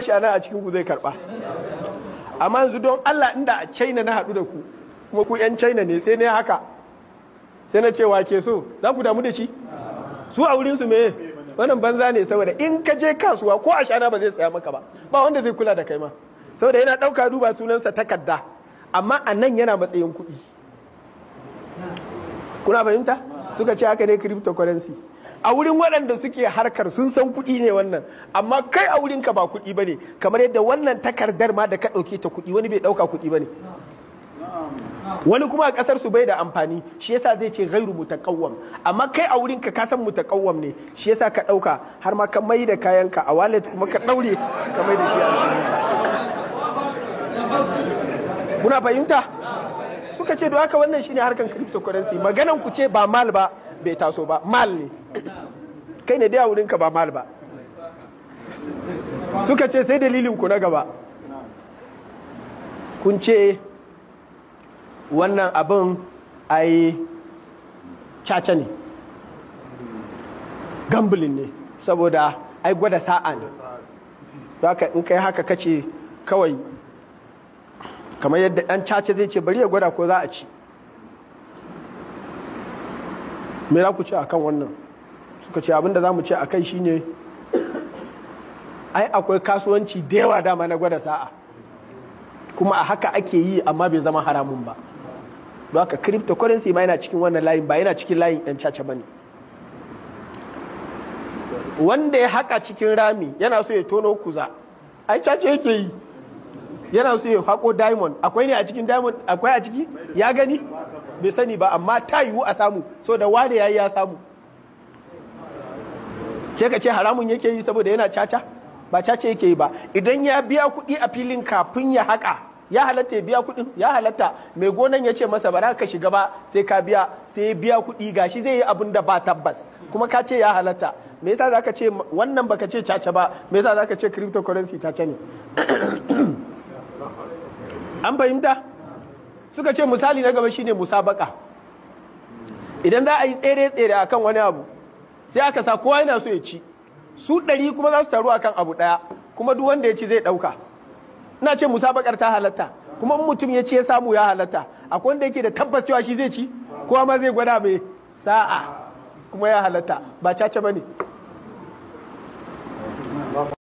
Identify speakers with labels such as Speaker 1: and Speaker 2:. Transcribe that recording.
Speaker 1: shi ana a cikin ku zai karba. Amma yanzu don Allah inda a China na haɗu da ku kuma ku 'yan China ne sai ne haka sai na cewa ke so za ku damu da shi su a wurinsu me wannan banza ne saboda in ka je kasuwa ko a shana ba zai tsaya maka ba wanda zai kula da kai ma saboda yana ɗauka duba sunansa takarda amma a nan yana matsayin kuɗi. Kuna fahimta suka ce haka ne cryptocurrency a wurin waɗanda suke harkar sun san kuɗi ne wannan amma kai a wurinka ba kuɗi ba ne kamar yadda wannan takardar ma da ka ɗauke ta kuɗi wani bai ɗauka kuɗi ba ne wani kuma a ƙasar su bai da amfani shi yasa zai ce gairu mutakawwam amma kai a wurinka ka san mutakawwam ne shi yasa ka ɗauka har ma ka mai da kayanka a wallet kuma ka ɗaure ka mai da shi a kuna fahimta suka ce da haka wannan shine harkan cryptocurrency maganan ku ce ba mal ba bai taso ba mal ne kai ne dai a wurinka ba mal ba suka ce sai dalilin ku na gaba kun ce wannan abin ai caca ne gambling ne saboda ai gwada sa'a ne da haka in kai haka kace kawai kamar yadda ɗan caca zai ce bari ya gwada ko za a ci me za ku ce akan wannan suka ce abinda za mu ce akai shine ai akwai kasuwanci da yawa dama na gwada sa'a kuma a haka ake yi amma bai zama haramun ba don haka cryptocurrency ma yana cikin wannan layin ba yana cikin layin ɗan caca ba ne wanda ya haka cikin rami yana so ya tono kuza ai caca yake yi yana so ya hako diamond akwai ne a cikin diamond akwai a ciki ya gani bai sani ba amma ta yiwu a samu so da wane yayi ya samu sai ka ce haramun yake yi saboda yana caca ba caca yake yi ba idan ya biya kuɗi a filin kafin ya haka ya halatta ya biya kuɗin ya halatta mai gonan ya ce masa ba ka shiga ba sai ka biya sai ya biya kuɗi gashi zai yi abin da ba tabbas kuma ka ce ya halatta me yasa zaka ce wannan baka ce caca ba me yasa zaka ce cryptocurrency caca ne an fahimta suka ce misali na gaba shine musabaka idan za a yi tsere-tsere akan wani abu sai aka sa kowa yana so ya ci su 100 kuma za su taru akan abu daya kuma duk wanda ya ci zai dauka ina ce musabakar ta halatta kuma in mutum ya ci ya samu ya halatta akwai wanda yake da tabbas cewa shi zai ci kowa ma zai gwada mai sa'a kuma ya halatta ba caca bane